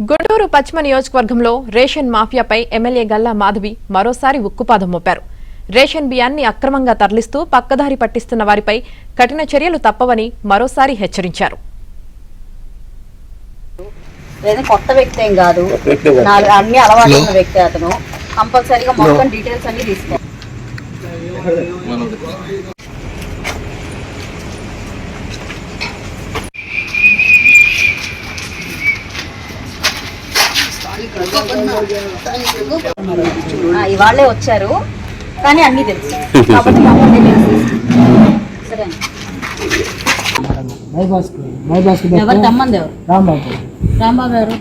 గుంటూరు పశ్చిమ నియోజకవర్గంలో ration మాఫియాపై MLA Galla Madhavi మరోసారి ఉక్కుపాదం మోపారు. రేషన్ బియ్యాన్ని అక్రమంగా తరలిస్తూ పక్కదారి పట్టిస్తున్న వారిపై కఠిన చర్యలు తప్పవని మరోసారి హెచ్చరించారు. కొత్త వ్యక్తి ఏం కాదు, అన్ని అలవాటు ఉన్న వ్యక్తి అతను. కంపల్సరీగా మొత్తం డీటెయిల్స్ అన్ని తీసుకో. ఇవాళ్లే వచ్చారు కానీ అన్ని తెలుసు కాబట్టి ఎవరు తమ్మంది? రాంబాబు ఎవరు?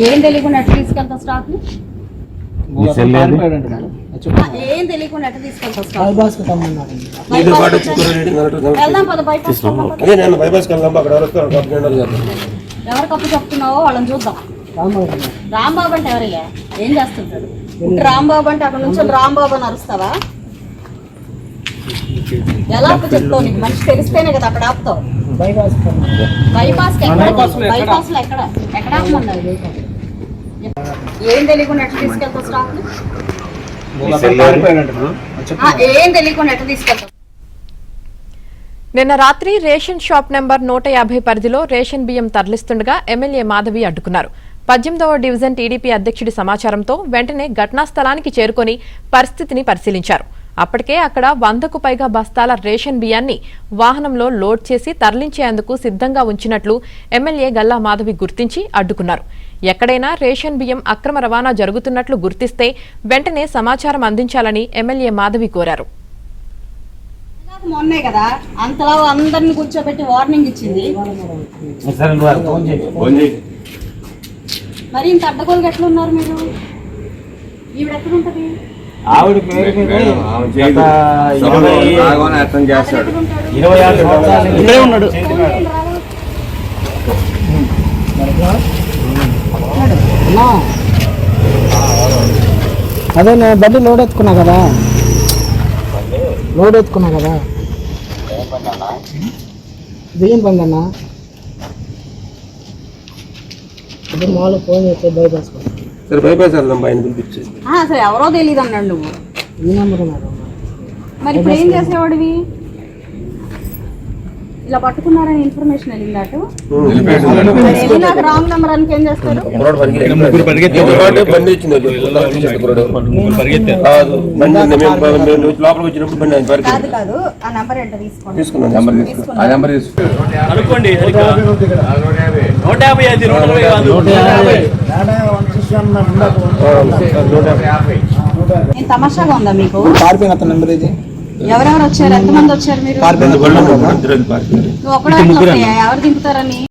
ఏం తెలియకుండా ఎట్లా తీసుకెళ్తా స్టాక్ ని? ఏం తెలియకుండా ఎట్లా తీసుకెళ్తా స్టాక్? ఎవరు కప్పు చెప్తున్నావో వాళ్ళని చూద్దాం. రాంబాబు అంటే ఎవరయ్యా? ఏం చేస్తుంటాడు? రాంబాబు అంటే అక్కడ నుంచి రాంబాబు అని అరుస్తావా? ఎలా అప్పు చెప్తావు? నీకు మనిషి తెలిస్తేనే కదా అక్కడ ఆపుతావు. బైపాస్ లో ఎక్కడ ఆపమన్నారు? ఏం తెలియకుండా ఎట్లా తీసుకెళ్తావు స్టాక్ ని? ఏం తెలియకుండా ఎట్లా తీసుకెళ్తావు? నిన్న రాత్రి రేషన్ షాప్ నెంబర్ 150 పరిధిలో రేషన్ బియ్యం తరలిస్తుండగా ఎమ్మెల్యే మాధవి అడ్డుకున్నారు. 18వ డివిజన్ టీడీపీ అధ్యక్షుడి సమాచారంతో వెంటనే ఘటనా స్థలానికి చేరుకుని పరిస్థితిని పరిశీలించారు. అప్పటికే అక్కడ 100కు పైగా బస్తాల రేషన్ బియ్యాన్ని వాహనంలో లోడ్ చేసి తరలించేందుకు సిద్ధంగా ఉంచినట్లు ఎమ్మెల్యే గల్లా మాధవి గుర్తించి అడ్డుకున్నారు. ఎక్కడైనా రేషన్ బియ్యం అక్రమ రవాణా జరుగుతున్నట్లు గుర్తిస్తే వెంటనే సమాచారం అందించాలని ఎమ్మెల్యే మాధవి కోరారు. మొన్నే కదా అంతలా అందరిని కూర్చోబెట్టి వార్నింగ్ ఇచ్చింది. మరి ఇంత అడ్డగోలుగా ఎట్లా ఉన్నారు మీరు? ఈవిడ ఎక్కడ ఉంటది? ఆవిడ పేరు మీద 26 సంవత్సరాలు ఉన్నాడు. అదే నేను బండి లోడ్ ఎత్తుకున్నా కదా బియ్యం బండి అన్న. అదే మాలో ఫోన్ చేస్తే బైపాస్ సరే ఎవరో తెలియదు అన్నాడు నువ్వు. ఈ నెంబర్ మరి ఇప్పుడు ఏం చేసేవాడివి? ఇలా పట్టుకున్నారని ఇన్ఫర్మేషన్ వెళ్ళింది అటు రాంగ్ నెంబర్ అని ఏం చేస్తారు? కాదు కాదు, ఆ నెంబర్ ఏంటో తీసుకోండి. నేను తమాషాగా ఉందా మీకు? ఎవరెవరు వచ్చారు? ఎంతమంది వచ్చారు మీరు? నువ్వు ఒకడే ఎవరు దింపుతారని?